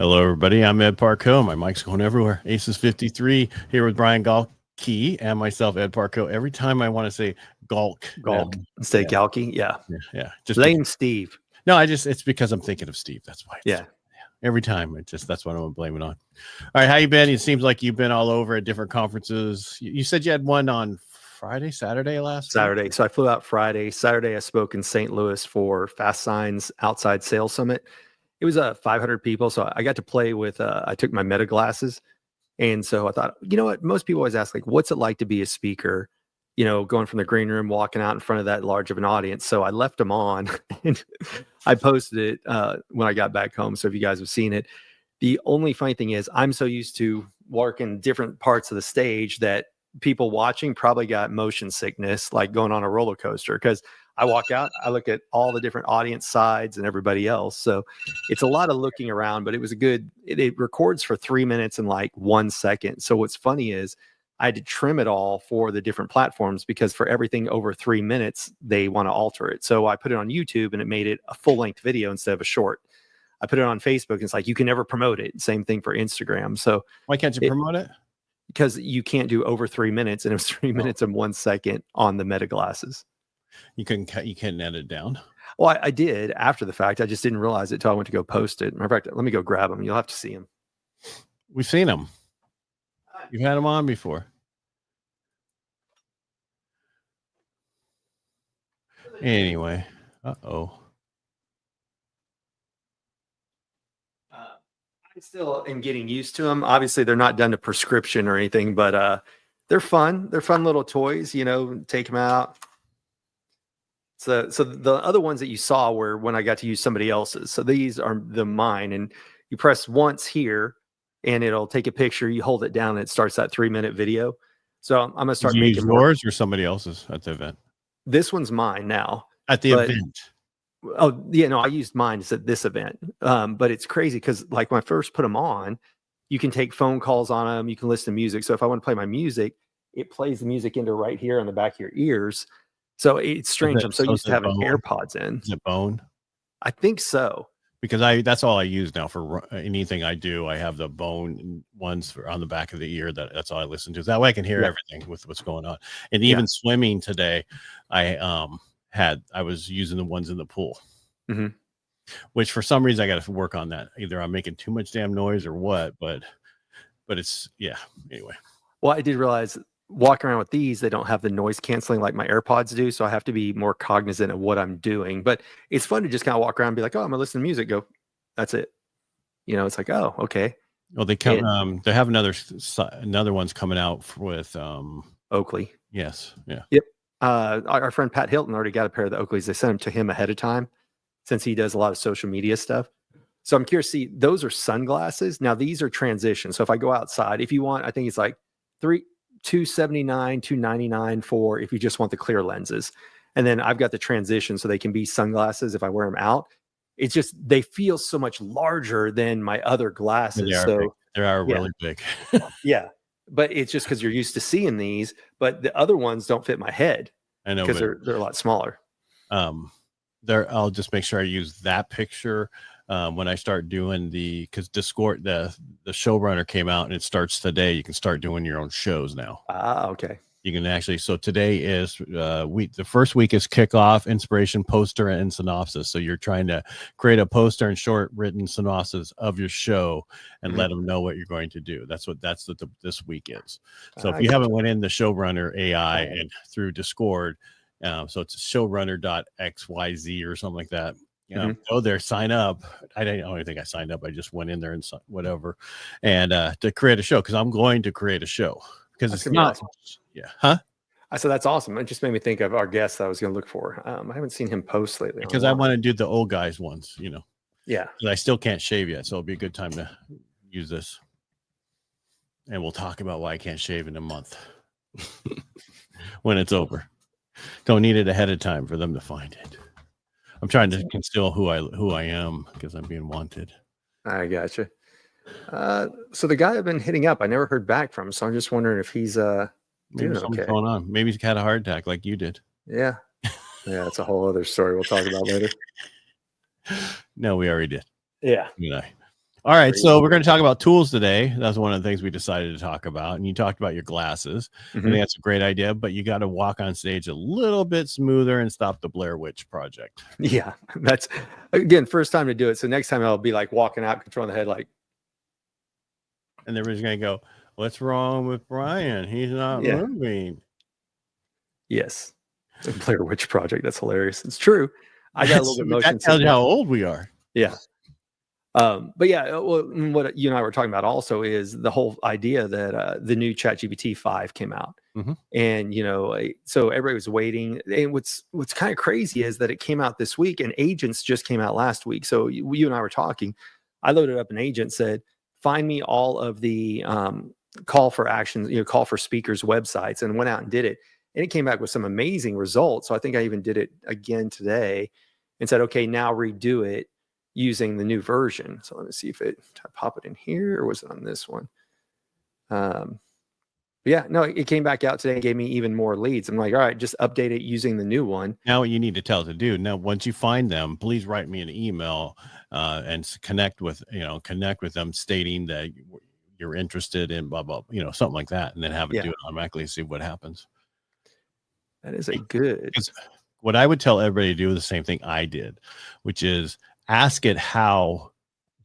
Hello, everybody. I'm Ed Parcaut. My mic's going everywhere. ACES53 here with Brian Galke and myself, Ed Parcaut. Every time I want to say Galke instead of Galke. Yeah. Just blame Steve. No, it's because I'm thinking of Steve. That's why. Yeah. Every time, that's what I'm gonna blame it on. All right, how you been? It seems like you've been all over at different conferences. You said you had one on Saturday week? So I flew out Friday. Saturday, I spoke in St. Louis for Fast Signs Outside Sales Summit. It was 500 people, so I got to play with. I took my Meta glasses, and so I thought, you know what? Most people always ask, like, what's it like to be a speaker? You know, going from the green room, walking out in front of that large of an audience. So I left them on, and I posted it when I got back home. So if you guys have seen it, the only funny thing is I'm so used to working different parts of the stage that people watching probably got motion sickness, like going on a roller coaster. Because I walk out, I look at all the different audience sides and everybody else. So it's a lot of looking around, but it was a good. It records for 3 minutes and like 1 second. So what's funny is I had to trim it all for the different platforms because for everything over 3 minutes, they want to alter it. So I put it on YouTube and it made it a full-length video instead of a short. I put it on Facebook and it's like, you can never promote it. Same thing for Instagram. So why can't you promote it? Because you can't do over 3 minutes, and it was 3 minutes and 1 second on the Meta glasses. You couldn't edit down. Well, I did after the fact. I just didn't realize it until I went to go post it. Matter of fact, let me go grab them. You'll have to see them. We've seen them. You've had them on before. Anyway, I still am getting used to them. Obviously, they're not done to prescription or anything, but they're fun. They're fun little toys. You know, take them out. So the other ones that you saw were when I got to use somebody else's. So these are mine, and you press once here, and it'll take a picture. You hold it down, and it starts that 3-minute video. So I'm gonna start making yours or somebody else's at the event. This one's mine now at the event. Oh yeah, no, I used mine at this event. But it's crazy because like when I first put them on, you can take phone calls on them. You can listen to music. So if I want to play my music, it plays the music into right here on the back of your ears. So it's strange. I'm so used to having AirPods in. Is it bone? I think so. Because that's all I use now for anything I do. I have the bone ones on the back of the ear. That's all I listen to. That way I can hear everything with what's going on. And even swimming today, I was using the ones in the pool, which for some reason I got to work on that. Either I'm making too much damn noise or what, but it's anyway. Well, I did realize walking around with these, they don't have the noise canceling like my AirPods do. So I have to be more cognizant of what I'm doing, but it's fun to just kind of walk around and be like, oh, I'm gonna listen to music. Go. That's it. You know, it's like, oh, okay. Well, they come, they have another one's coming out with, Oakley. Yes. Yeah. Yep. Our friend Pat Hilton already got a pair of the Oakleys. They sent them to him ahead of time since he does a lot of social media stuff. So I'm curious to see, those are sunglasses. Now these are transition. So if I go outside, if you want, I think it's like $279, $299 for if you just want the clear lenses. And then I've got the transition so they can be sunglasses if I wear them out. It's just, they feel so much larger than my other glasses. They are really big. Yeah. But it's just because you're used to seeing these, but the other ones don't fit my head. I know, because they're a lot smaller. I'll just make sure I use that picture when I start doing because Discord, the showrunner came out and it starts today. You can start doing your own shows now. Okay. You can actually. So today is the first week is kickoff, inspiration, poster, and synopsis. So you're trying to create a poster and short written synopsis of your show and let them know what you're going to do. That's what this week is. So if you haven't went in the showrunner AI and through Discord, so it's showrunner.xyz or something like that. Go there, sign up. I don't even think I signed up. I just went in there and whatever, and to create a show because I'm going to create a show because it's not. Awesome. Yeah, huh? I said that's awesome. It just made me think of our guest that I was going to look for. I haven't seen him post lately because I want to do the old guys ones. Yeah. I still can't shave yet, so it'll be a good time to use this, and we'll talk about why I can't shave in a month when it's over. Don't need it ahead of time for them to find it. I'm trying to conceal who I am because I'm being wanted. I gotcha. So the guy I've been hitting up, I never heard back from. So I'm just wondering if he's doing okay. Going on. Maybe he's had a heart attack like you did. Yeah. Yeah, that's a whole other story we'll talk about later. No, we already did. Yeah. All right, Great. so we're going to talk about tools today. That's one of the things we decided to talk about. And you talked about your glasses. I think that's a great idea, but you got to walk on stage a little bit smoother and stop the Blair Witch Project. Yeah, that's again first time to do it. So next time I'll be like walking out, controlling the head, like, and everybody's going to go, "What's wrong with Brian? He's not moving." Yes, the Blair Witch Project. That's hilarious. It's true. I got a little bit motion That tells you how old we are. Yeah. But yeah, well, what you and I were talking about also is the whole idea that the new ChatGPT 5 came out, and so everybody was waiting. And what's kind of crazy is that it came out this week, and agents just came out last week. So you and I were talking. I loaded up an agent, said, "Find me all of the call for actions, call for speakers websites," and went out and did it, and it came back with some amazing results. So I think I even did it again today, and said, "Okay, now redo it." Using the new version. So let me see if I pop it in here, or was it on this one? Yeah, no, it came back out today and gave me even more leads. I'm like, all right, just update it using the new one. Now what you need to tell it to do. Now, once you find them, please write me an email and connect with them, stating that you're interested in blah, blah, something like that. And then have it do it automatically and see what happens. That is a good. What I would tell everybody to do is the same thing I did, which is ask it how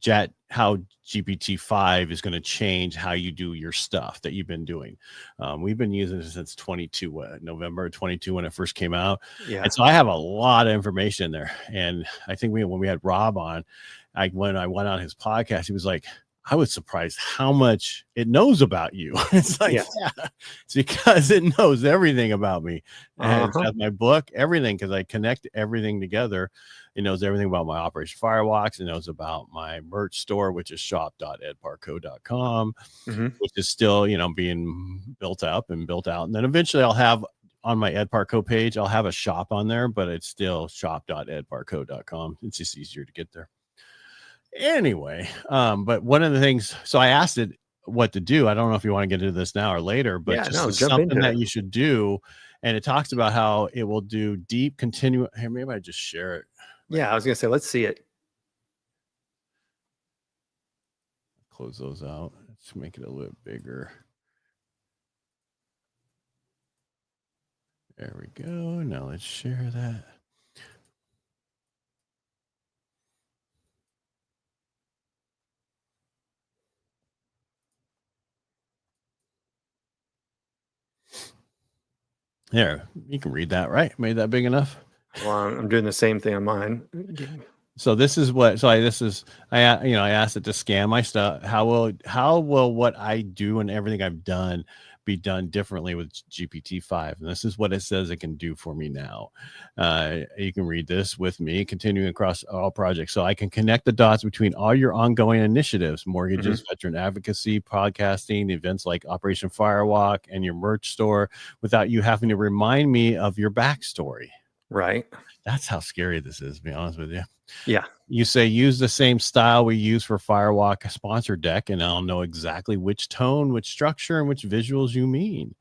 GPT-5 is going to change how you do your stuff that you've been doing. We've been using it since November 22 when it first came out. Yeah. And so I have a lot of information there. And I think when we had Rob on, when I went on his podcast, he was like, I was surprised how much it knows about you. It's like, yeah, it's because it knows everything about me. And it has my book, everything, because I connect everything together. It knows everything about my Operation Firewalks. It knows about my merch store, which is shop.edparcaut.com, which is still, being built up and built out. And then eventually I'll have on my Ed Parcaut page, I'll have a shop on there, but it's still shop.edparcaut.com. It's just easier to get there. Anyway, but one of the things, so I asked it what to do. I don't know if you want to get into this now or later, but something that you should do. And it talks about how it will do deep continuous. Hey, maybe I just share it. Yeah, I was going to say, let's see it. Close those out. Let's make it a little bigger. There we go. Now let's share that. There, you can read that, right? Made that big enough? Well, I'm doing the same thing on mine. So this is what, I asked it to scan my stuff. How will what I do and everything I've done be done differently with GPT-5? And this is what it says it can do for me now. You can read this with me, continuing across all projects. So I can connect the dots between all your ongoing initiatives, mortgages, veteran advocacy, podcasting, events like Operation Firewalk, and your merch store without you having to remind me of your backstory. Right. That's how scary this is, to be honest with you. Yeah. You say use the same style we use for Firewalk sponsor deck, and I'll know exactly which tone, which structure, and which visuals you mean.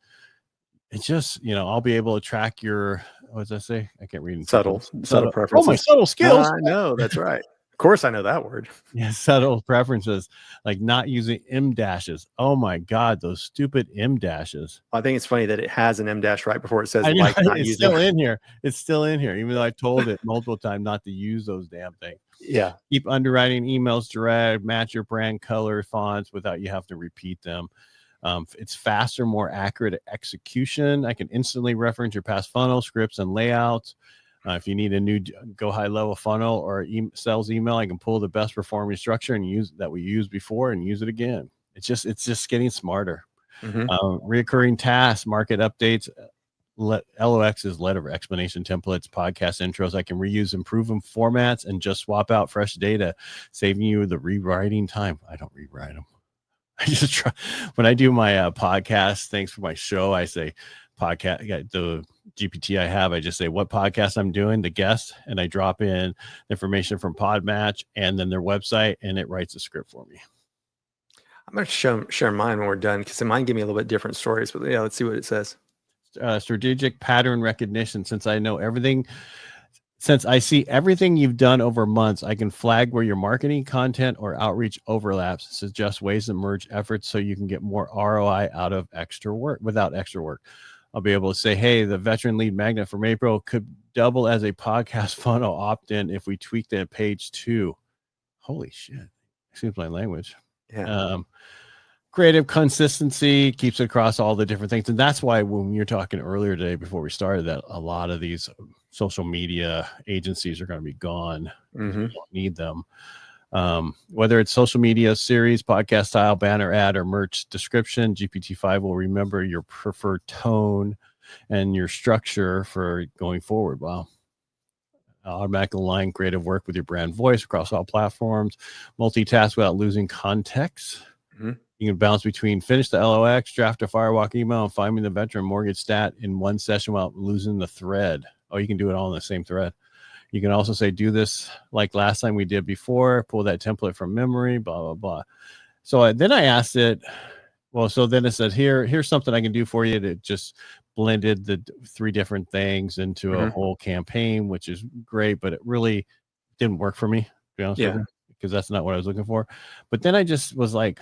It's just, I'll be able to track your, what does that say? I can't read. Subtle preferences. Oh, my subtle skills. I know, that's right. Of course I know that word. Yeah, subtle preferences, like not using M dashes. Oh my God, those stupid M dashes. I think it's funny that it has an M dash right before it says like not it's using. Still in here. It's still in here, even though I told it multiple times not to use those damn things. Yeah. Keep underwriting emails direct, match your brand color fonts without you have to repeat them. It's faster, more accurate execution. I can instantly reference your past funnel scripts and layouts. If you need a new go high level funnel or sales email, I can pull the best performing structure and use that we used before and use it again. It's just getting smarter. Reoccurring tasks, market updates, LOX's letter explanation templates, podcast intros. I can reuse, improve them formats, and just swap out fresh data, saving you the rewriting time. I don't rewrite them. I just try when I do my podcast. Thanks for my show. I say podcast, the GPT I have, I just say what podcast I'm doing, the guest, and I drop in information from Podmatch and then their website, and it writes a script for me. I'm going to share mine when we're done, because mine give me a little bit different stories, but yeah, let's see what it says. Strategic pattern recognition. Since I know everything Since I see everything you've done over months, I can flag where your marketing content or outreach overlaps, suggest ways to merge efforts so you can get more ROI out of extra work without extra work. I'll be able to say, hey, the veteran lead magnet from April could double as a podcast funnel opt-in if we tweak that page too. Holy shit. Excuse my language. Yeah. Creative consistency keeps it across all the different things. And that's why when we were talking earlier today, before we started, that a lot of these social media agencies are going to be gone. You don't need them. Whether it's social media series, podcast style, banner ad, or merch description, GPT-5 will remember your preferred tone and your structure for going forward. Wow. Automatically align creative work with your brand voice across all platforms, multitask without losing context. You can bounce between finish the LOX, draft a firewalk email, and find me the veteran mortgage stat in one session without losing the thread. Oh, you can do it all in the same thread. You can also say, do this like last time we did before, pull that template from memory, blah, blah, blah. So then I asked it, well, so then it said, here's something I can do for you. That just blended the 3 different things into a whole campaign, which is great, but it really didn't work for me, to be honest with you, because that's not what I was looking for. But then I just was like,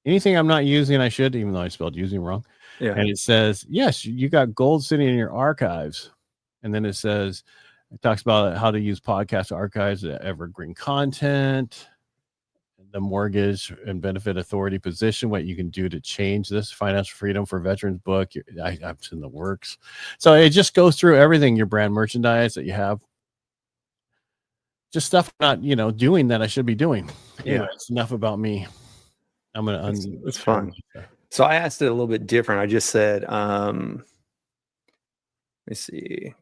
anything I'm not using, I should, even though I spelled using wrong. Yeah. And it says, yes, you got gold sitting in your archives. And then it says, it talks about how to use podcast archives, evergreen content, the mortgage and benefit authority position, what you can do to change this financial freedom for veterans book. I'm in the works. So it just goes through everything, your brand merchandise that you have. Just stuff I'm not, doing that I should be doing. Anyway, it's enough about me. I'm going to it's fun. So I asked it a little bit different. I just said, let me see.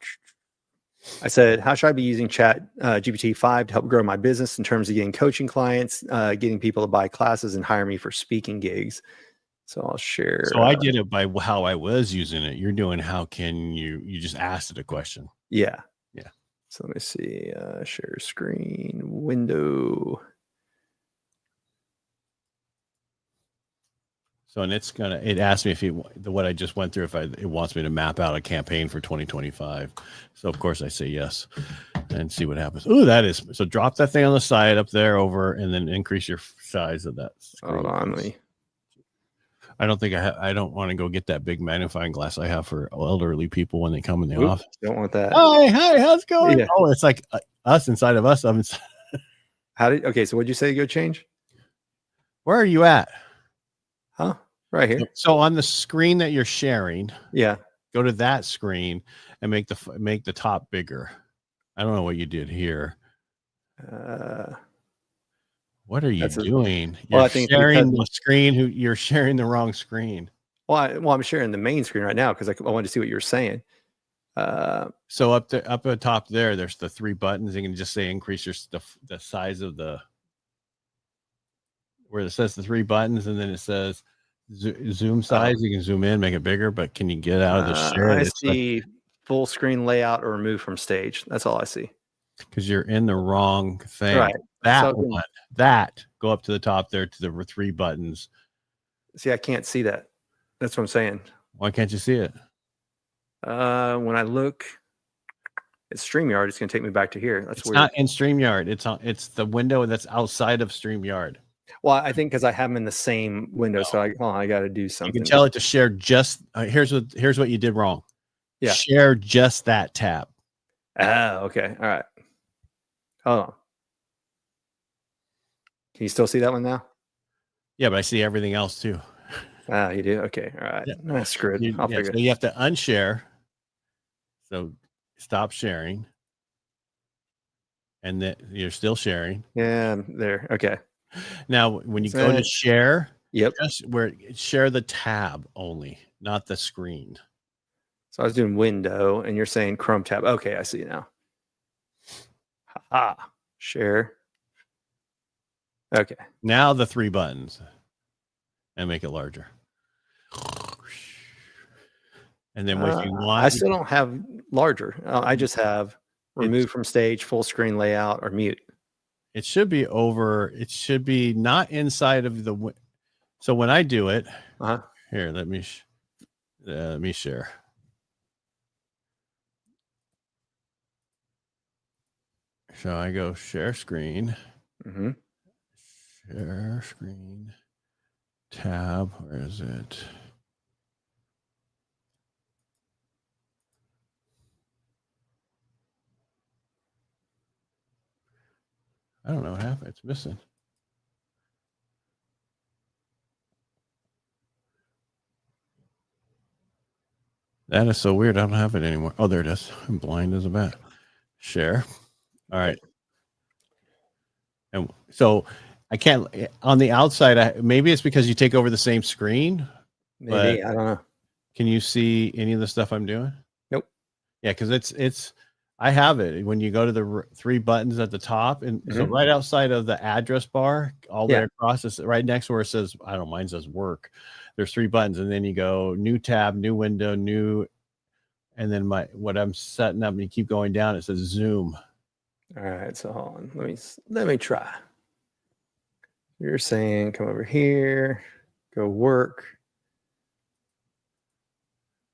I said, how should I be using GPT-5 to help grow my business in terms of getting coaching clients, getting people to buy classes and hire me for speaking gigs? So I'll share. So I did it by how I was using it. You're doing, how can you just asked it a question. Yeah. Yeah. So let me see, share screen, window. So, and it asked me if what I just went through, if it wants me to map out a campaign for 2025. So of course I say yes and see what happens. Oh, so drop that thing on the side up there and then increase your size of that screen. Hold on, me. I don't think I don't want to go get that big magnifying glass I have for elderly people when they come in the office. Don't want that. Hi, how's it going? Yeah. Oh, it's like us inside of us. Okay, so what'd you say to go change? Where are you at? Huh? Right here. So on the screen that you're sharing, go to that screen and make the top bigger. I don't know what you did here. What are you doing? You're sharing the screen. You're sharing the wrong screen. Well, I'm sharing the main screen right now because I wanted to see what you were saying. So up at top there's the 3 buttons. You can just say increase the size of where it says the 3 buttons, and then it says zoom size. You can zoom in, make it bigger, but can you get out of the share? I see full screen layout or remove from stage. That's all I see. Because you're in the wrong thing. Right. Go up to the top there to the 3 buttons. See, I can't see that. That's what I'm saying. Why can't you see it? When I look at StreamYard, it's going to take me back to here. That's weird. It's not in StreamYard. It's the window that's outside of StreamYard. Well, I think because I have them in the same window, so I got to do something. You can tell it to share just. Here's what you did wrong. Yeah. Share just that tab. Oh, okay. All right. Hold on. Can you still see that one now? Yeah, but I see everything else too. Ah, you do? Okay. All right. Yeah. Screwed. I'll figure it. So you have to unshare. So stop sharing. And then you're still sharing. Yeah, there. Okay. Now, when you go to share, just share the tab only, not the screen. So I was doing window, and you're saying Chrome tab. Okay, I see now. Share. Okay. Now the 3 buttons, and make it larger. And then if you want, I still don't have larger. I just have remove from stage, full screen layout, or mute. It should be over. It should be not inside of the. So when I do it, here, let me share. So I go share screen, Mm-hmm. share screen, tab. Where is it? I don't know what happened. It's missing. That is so weird. I don't have it anymore. Oh, there it is. I'm blind as a bat. Share. All right. And so I can't on the outside. Maybe it's because you take over the same screen. Maybe. I don't know. Can you see any of the stuff I'm doing? Nope. Yeah, because it's. I have it when you go to the three buttons at the top, and so right outside of the address bar, all the way across, is right next to where it says, I don't know, mine says work. There's three buttons, and then you go new tab, new window, new, and then what I'm setting up, and you keep going down, it says Zoom. All right, so hold on. Let me try. You're saying come over here, go work.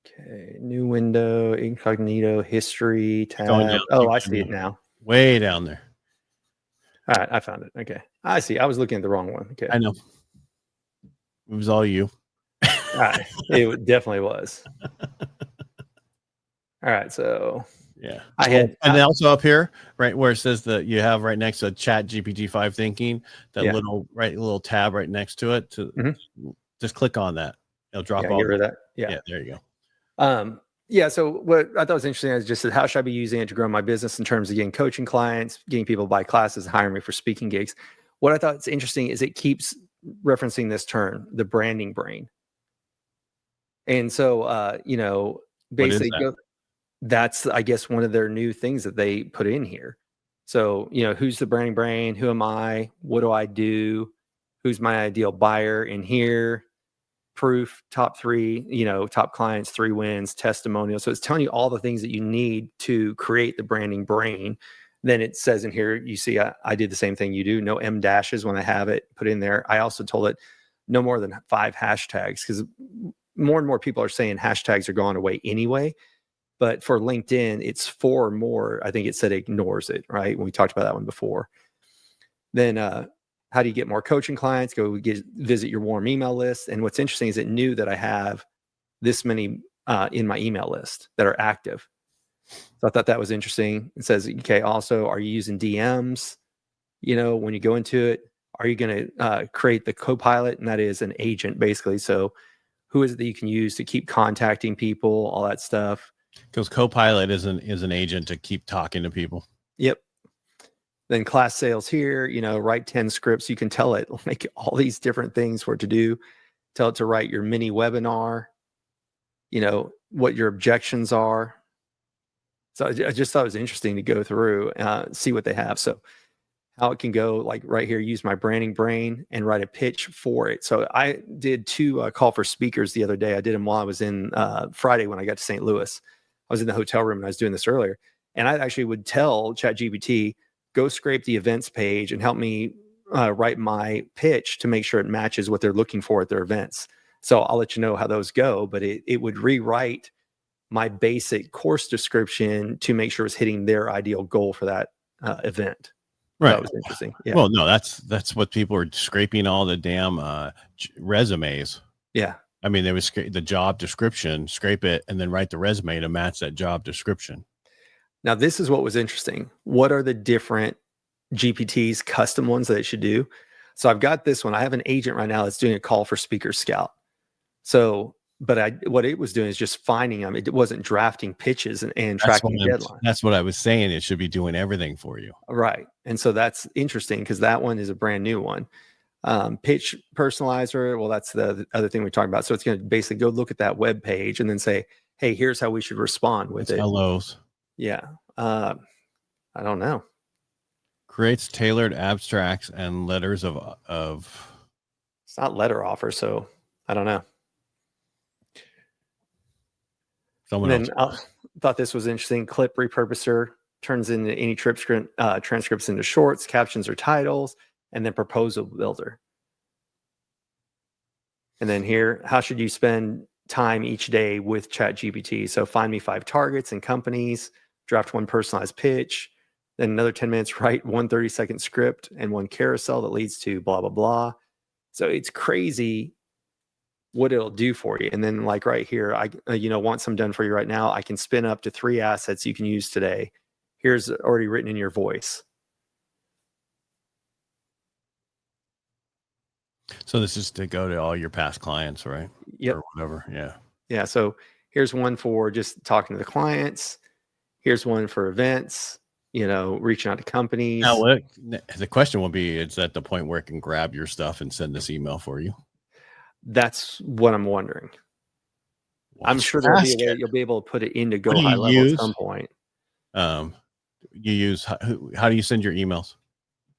Okay, new window, incognito, history, tab. Oh, I see it now. Way down there. All right, I found it. Okay, I see. I was looking at the wrong one. Okay, I know. It was all you. All right, it definitely was. All right, so yeah, and then also up here, right where it says that you have right next to ChatGPT 5 thinking, that little tab right next to it. Just click on that. It'll drop all. Get rid of that. Yeah, there you go. So what I thought was interesting is just how should I be using it to grow my business in terms of getting coaching clients, getting people to buy classes, hiring me for speaking gigs. What I thought is interesting is it keeps referencing this term, the branding brain. And so, basically that's, I guess, one of their new things that they put in here. So, who's the branding brain? Who am I? What do I do? Who's my ideal buyer in here? Proof, top 3, top clients, 3 wins, testimonial. So it's telling you all the things that you need to create the branding brain. Then it says in here, you see, I did the same thing you do. No M dashes when I have it put in there. I also told it no more than 5 hashtags because more and more people are saying hashtags are going away anyway. But for LinkedIn, it's 4 or more. I think it said ignores it, right? When we talked about that one before. Then how do you get more coaching clients? Go visit your warm email list. And what's interesting is it knew that I have this many in my email list that are active. So I thought that was interesting. It says, okay, also, are you using DMs? When you go into it, are you going to create the Copilot? And that is an agent, basically. So who is it that you can use to keep contacting people, all that stuff? Because Copilot is an agent to keep talking to people. Yep. Then class sales here, write 10 scripts. You can tell it like all these different things for it to do. Tell it to write your mini webinar, what your objections are. So I just thought it was interesting to go through, see what they have. So how it can go, like right here, use my branding brain and write a pitch for it. So I did 2 call for speakers the other day. I did them while I was in Friday when I got to St. Louis. I was in the hotel room and I was doing this earlier. And I actually would tell ChatGPT, go scrape the events page and help me write my pitch to make sure it matches what they're looking for at their events. So I'll let you know how those go, but it would rewrite my basic course description to make sure it's hitting their ideal goal for that event. Right. That was interesting. Yeah. Well, no, that's what people are scraping all the damn resumes. Yeah. I mean, they would the job description, scrape it, and then write the resume to match that job description. Now, this is what was interesting. What are the different GPTs, custom ones that it should do? So I've got this one. I have an agent right now that's doing a call for Speaker Scout. So, but what it was doing is just finding them. It wasn't drafting pitches and tracking deadlines. That's what I was saying. It should be doing everything for you. Right. And so that's interesting because that one is a brand new one. Pitch personalizer. Well, that's the other thing we're talking about. So it's going to basically go look at that web page and then say, hey, here's how we should respond with it. Hellos. Yeah. I don't know. Creates tailored abstracts and letters of It's not letter offer, so I don't know. Someone else thought this was interesting. Clip repurposer turns into any transcripts into shorts, captions, or titles, and then proposal builder. And then here, how should you spend time each day with ChatGPT? So find me 5 targets and companies, draft 1 personalized pitch, Then another 10 minutes, write one 30-second script and one carousel that leads to blah, blah, blah. So it's crazy what it'll do for you. And then like right here, I want some done for you right now. I can spin up to 3 assets you can use today. Here's already written in your voice. So this is to go to all your past clients, right? Yep. Or whatever. Yeah. Yeah. So here's one for just talking to the clients. Here's one for events, reaching out to companies. Now, the question will be, is that the point where it can grab your stuff and send this email for you? That's what I'm wondering. Well, I'm sure there'll be a way you'll be able to put it into Go High Level at some point. You use, how do you send your emails?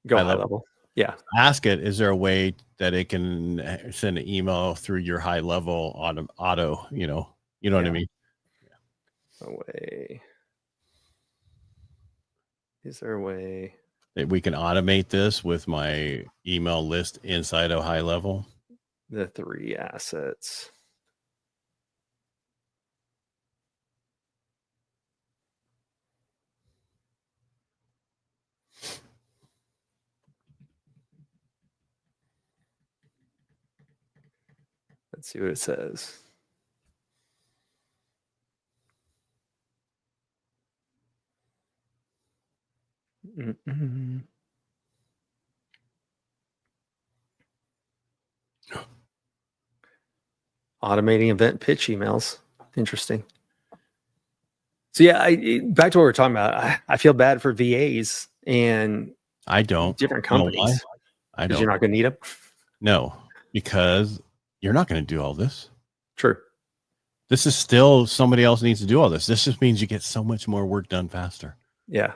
Go High Level. Yeah. Ask it, is there a way that it can send an email through your high level auto, you know what I mean? Yeah. A way. Is there a way that we can automate this with my email list inside of high level? The 3 assets. Let's see what it says. Automating event pitch emails. Interesting. So yeah, back to what we were talking about. I feel bad for VAs and I don't. different companies. You know why? I don't. You're not going to need them. No, because you're not going to do all this. True. This is still somebody else needs to do all this. This just means you get so much more work done faster. Yeah.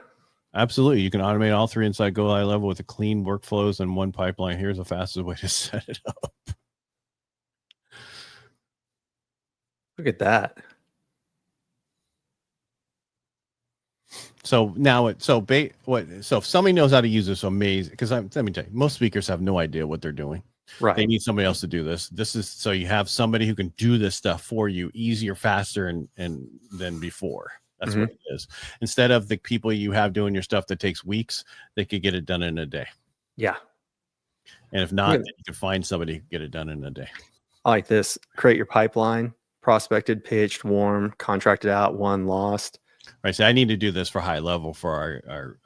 Absolutely. You can automate all 3 inside Go High Level with a clean workflows and one pipeline. Here's the fastest way to set it up. Look at that. So now so if somebody knows how to use this, amazing. Because let me tell you, most speakers have no idea what they're doing. Right. They need somebody else to do this. This is so you have somebody who can do this stuff for you easier, faster, and than before. That's what it is. Instead of the people you have doing your stuff that takes weeks, they could get it done in a day. Yeah. And if not, then you can find somebody who can get it done in a day. I like this. Create your pipeline, prospected, pitched, warm, contracted out, won, lost. Right. So I need to do this for high level for our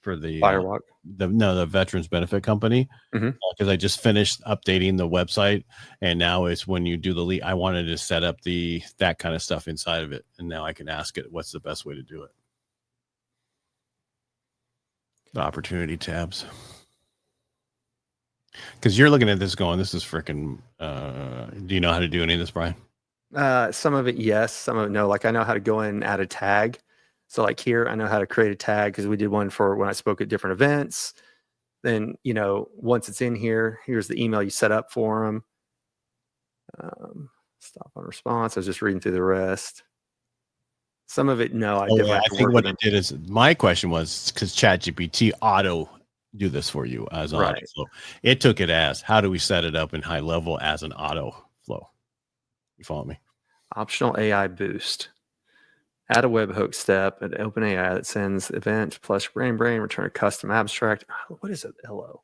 for the Firewalk. The Veterans Benefit Company, because I just finished updating the website, and now it's when you do the lead. I wanted to set up that kind of stuff inside of it, and now I can ask it what's the best way to do it. The opportunity tabs, because you're looking at this going, this is freaking. Do you know how to do any of this, Brian? Some of it, yes. Some of it, no. Like I know how to go in and add a tag. So like here, I know how to create a tag because we did one for when I spoke at different events. Then, once it's in here, here's the email you set up for them. Stop on response. I was just reading through the rest. Some of it, no. I think what it did is, my question was, because ChatGPT auto do this for you as an auto flow. It took it as, how do we set it up in high level as an auto flow? You follow me? Optional AI boost. Add a webhook step and open AI that sends event plus brain, return a custom abstract. What is it? LO.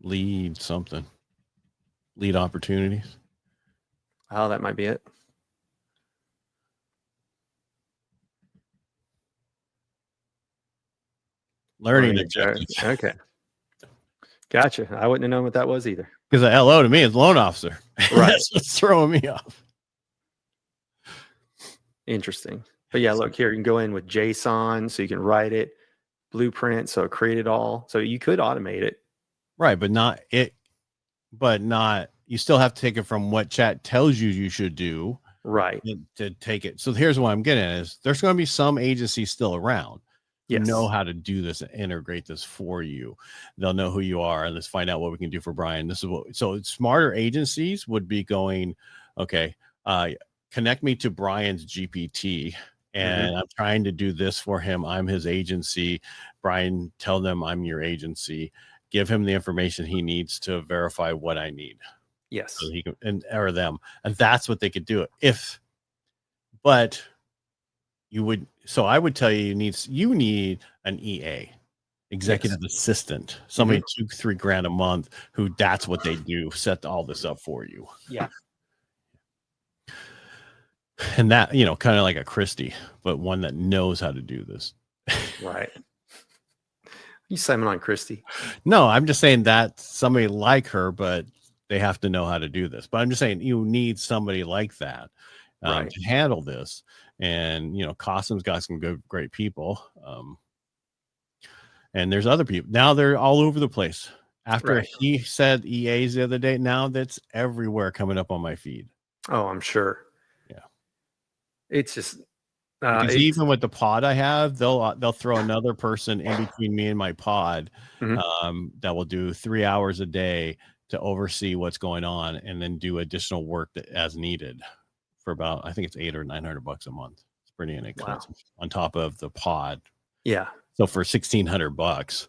Lead something. Lead opportunities. Oh, that might be it. Learning objectives. Okay. Gotcha. I wouldn't have known what that was either. Because the LO to me is loan officer. Right. That's what's throwing me off. Interesting. But yeah, look here, you can go in with JSON so you can write it, blueprint, so create it all. So you could automate it. Right, but you still have to take it from what chat tells you should do. Right. To take it. So here's what I'm getting at is there's going to be some agencies still around who know how to do this and integrate this for you. They'll know who you are, and let's find out what we can do for Brian. So smarter agencies would be going, okay, connect me to Brian's GPT, and I'm trying to do this for him. I'm his agency. Brian, tell them I'm your agency. Give him the information he needs to verify what I need. Yes. So he can, or them. And that's what they could do. But So I would tell you, you need an EA, executive assistant, somebody $2-3 grand a month who that's what they do, set all this up for you. Yeah. And that, kind of like a Christie, but one that knows how to do this. Right. You Simon on Christie. No, I'm just saying that somebody like her, but they have to know how to do this. But I'm just saying you need somebody like that to handle this. And, Costum's got some great people. And there's other people. Now they're all over the place. After he said EAs the other day, now that's everywhere coming up on my feed. Oh, I'm sure. Yeah. It's just because even with the pod I have, they'll throw another person in between me and my pod that will do 3 hours a day to oversee what's going on and then do additional work as needed for about, I think it's $800 or $900 a month. It's pretty inexpensive on top of the pod. Yeah. So for $1,600,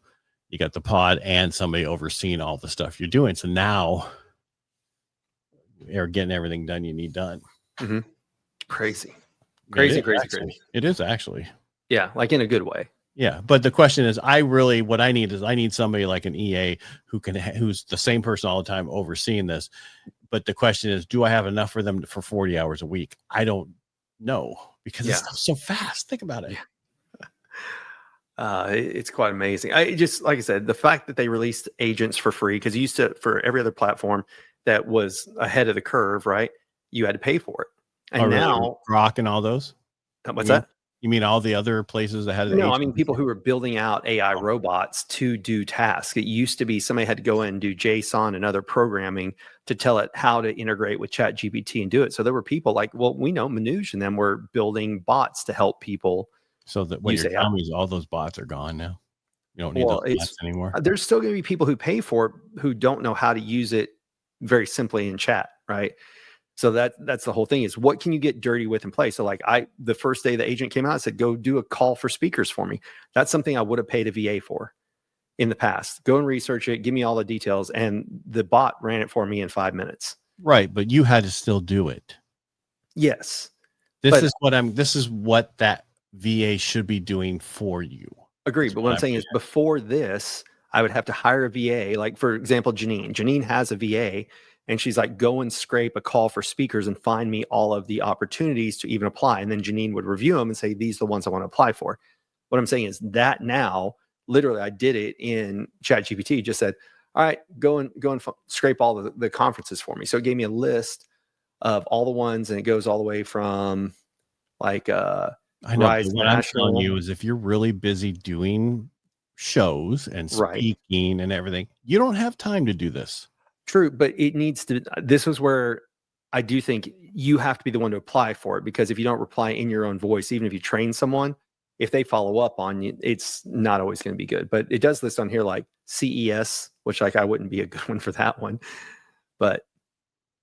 you got the pod and somebody overseeing all the stuff you're doing. So now you're getting everything done you need done. Crazy. It is actually. Yeah, like in a good way. Yeah, but the question is, what I need somebody like an EA who's the same person all the time overseeing this. But the question is, do I have enough for them for 40 hours a week? I don't know because it's so fast. Think about it. Yeah. It's quite amazing. Like I said, the fact that they released agents for free, because you used to, for every other platform that was ahead of the curve, right? You had to pay for it. And now Grok and all those. What's that? You mean all the other places that had? No, I mean people who were building out AI robots to do tasks. It used to be somebody had to go in and do JSON and other programming to tell it how to integrate with ChatGPT and do it. So there were people like, we know Manoj and them were building bots to help people. So that what you're telling me is all those bots are gone now. You don't need those bots anymore. There's still going to be people who pay for it who don't know how to use it very simply in chat, right? So that's the whole thing is what can you get dirty with in place? So like the first day the agent came out, I said, go do a call for speakers for me. That's something I would have paid a VA for in the past. Go and research it. Give me all the details. And the bot ran it for me in 5 minutes. Right. But you had to still do it. Yes. This is what that VA should be doing for you. Agree. But what I'm saying is before this, I would have to hire a VA. Like for example, Janine has a VA. And she's like, go and scrape a call for speakers and find me all of the opportunities to even apply. And then Janine would review them and say, these are the ones I want to apply for. What I'm saying is that now, literally, I did it in ChatGPT, just said, all right, go and scrape all the conferences for me. So it gave me a list of all the ones, and it goes all the way from like I know. What I'm telling you is if you're really busy doing shows and speaking and everything, you don't have time to do this. True, but it needs to. This was where I do think you have to be the one to apply for it, because if you don't reply in your own voice, even if you train someone, if they follow up on you, it's not always going to be good. But it does list on here like CES, which like I wouldn't be a good one for that one. But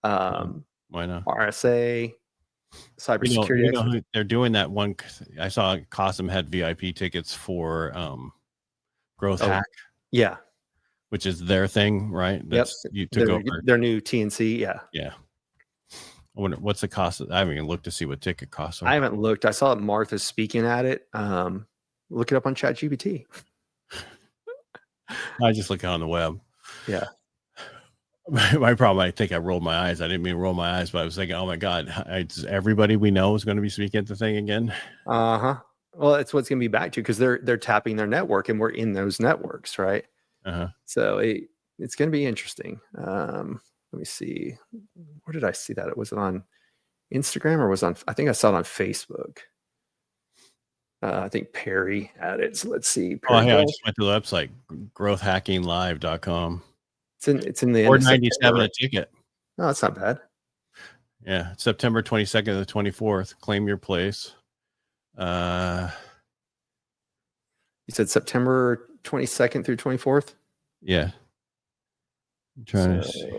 why not? RSA, cybersecurity. They're doing that one. I saw Cosm had VIP tickets for Growth Hack. Yeah. Which is their thing, right? That's you took over their new TNC. Yeah. Yeah. I wonder what's the cost. I haven't even looked to see what ticket costs. I haven't looked. I saw Martha's speaking at it. Look it up on ChatGPT. I just look on the web. Yeah. My problem, I think I rolled my eyes. I didn't mean to roll my eyes, but I was thinking, oh my God, everybody we know is going to be speaking at the thing again. Well, that's what's going to be back to, because they're tapping their network and we're in those networks, right? So it's going to be interesting. Let me see. Where did I see that? Was it on Instagram or I think I saw it on Facebook. I think Perry had it. So let's see. I just went to the website, growthhackinglive.com. It's in the $4.97 a ticket. No, that's not bad. Yeah. September 22nd to the 24th. Claim your place. You said September 22nd through 24th? Yeah. I'm trying to see.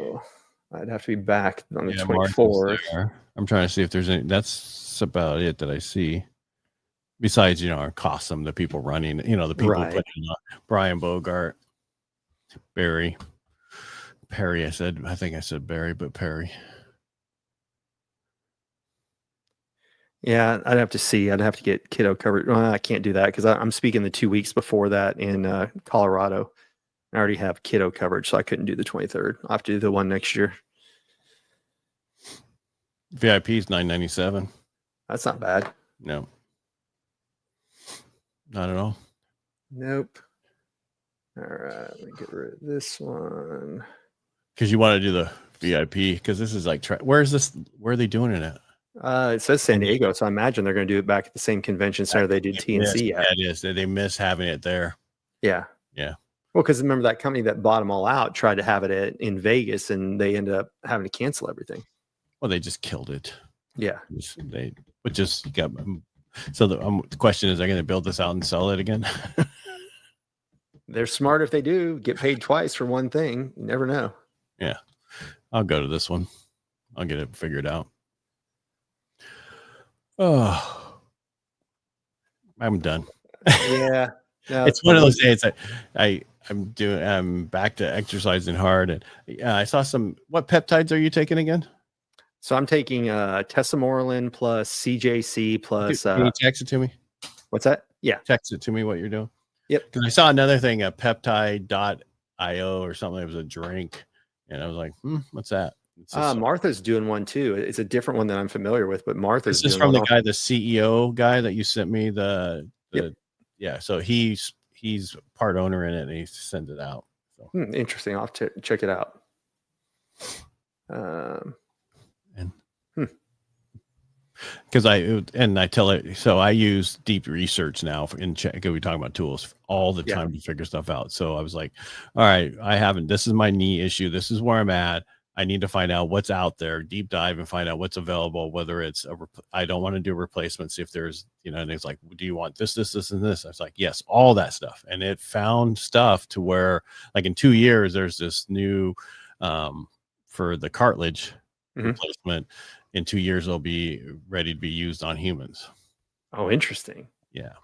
I'd have to be back on the 24th. I'm trying to see if there's any. That's about it that I see. Besides, our Cosm, the people running, the people putting Brian Bogart, Perry. I think I said Barry, but Perry. Yeah, I'd have to see. I'd have to get kiddo coverage. Well, I can't do that because I'm speaking the 2 weeks before that in Colorado. I already have kiddo coverage, so I couldn't do the 23rd. I'll have to do the one next year. VIP is $9.97. That's not bad. No, not at all. Nope. All right, let me get rid of this one. Because you want to do the VIP, because this is like, where is this? Where are they doing it at? It says San Diego, so I imagine they're going to do it back at the same convention center they did TNC at. Yeah, it is. They miss having it there. Yeah. Yeah. Well, because remember that company that bought them all out tried to have it in Vegas, and they ended up having to cancel everything. Well, they just killed it. Yeah. The question is, are they going to build this out and sell it again? They're smart if they do. Get paid twice for one thing. You never know. Yeah. I'll go to this one. I'll get it figured out. Oh, I'm done. Yeah. No, it's one of those days I'm back to exercising hard. And I saw what peptides are you taking again? So I'm taking tesamorelin plus CJC plus. Can you text it to me? What's that? Yeah. Text it to me what you're doing. Yep. Because I saw another thing, a peptide.io or something. It was a drink. And I was like, what's that? Martha's doing one too. It's a different one that I'm familiar with, but Martha's. This is from the guy, the CEO guy that you sent me. Yep. Yeah. So he's part owner in it, and he sends it out. So. Interesting. I'll check it out. Because I tell it, so I use deep research now because we talk about tools all the time to figure stuff out. So I was like, all right, this is my knee issue. This is where I'm at. I need to find out what's out there, deep dive and find out what's available, whether it's I don't want to do replacements. If there's, and it's like, do you want this, and this? I was like, yes, all that stuff. And it found stuff to where like in 2 years, there's this new, for the cartilage replacement. In 2 years, they'll be ready to be used on humans. Oh, interesting. Yeah.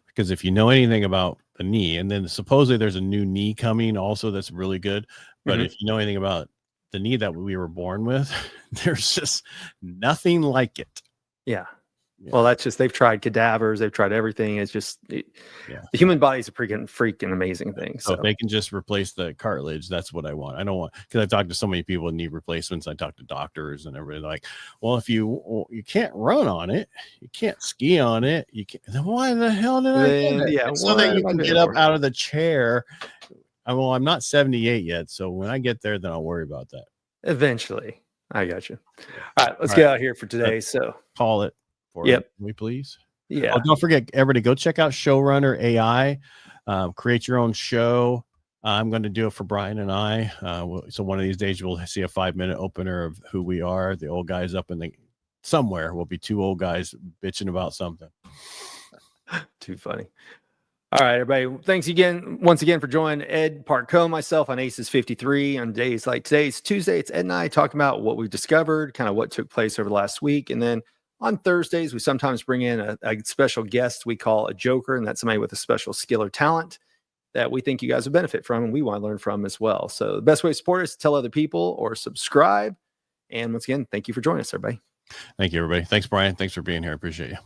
Because if you know anything about the knee, and then supposedly there's a new knee coming also that's really good. But if you know anything about the knee that we were born with, there's just nothing like it. Yeah. Well, that's just, they've tried cadavers, they've tried everything. It's just, the human body is a freaking amazing thing. So if they can just replace the cartilage, that's what I want. I don't want, because I've talked to so many people that need replacements. I talked to doctors and everybody like, well, if you can't run on it, you can't ski on it, you can't, then why the hell did I get it? Yeah, so that you can get up out of the chair. I'm not 78 yet, so when I get there, then I'll worry about that. Eventually. I got you. All right, let's get out here for today. So call it. Me, please. Yeah. Oh, don't forget, everybody, go check out Showrunner AI. Create your own show. I'm going to do it for Brian and I. So one of these days, we'll see a 5-minute opener of who we are. The old guys up in somewhere will be 2 old guys bitching about something. Too funny. All right, everybody. Thanks once again for joining Ed, Parcaut, myself on ACES53 on days like today. It's Tuesday. It's Ed and I talking about what we've discovered, kind of what took place over the last week. And then on Thursdays, we sometimes bring in a special guest we call a joker, and that's somebody with a special skill or talent that we think you guys would benefit from and we want to learn from as well. So the best way to support us is to tell other people or subscribe. And once again, thank you for joining us, everybody. Thank you, everybody. Thanks, Brian. Thanks for being here. I appreciate you.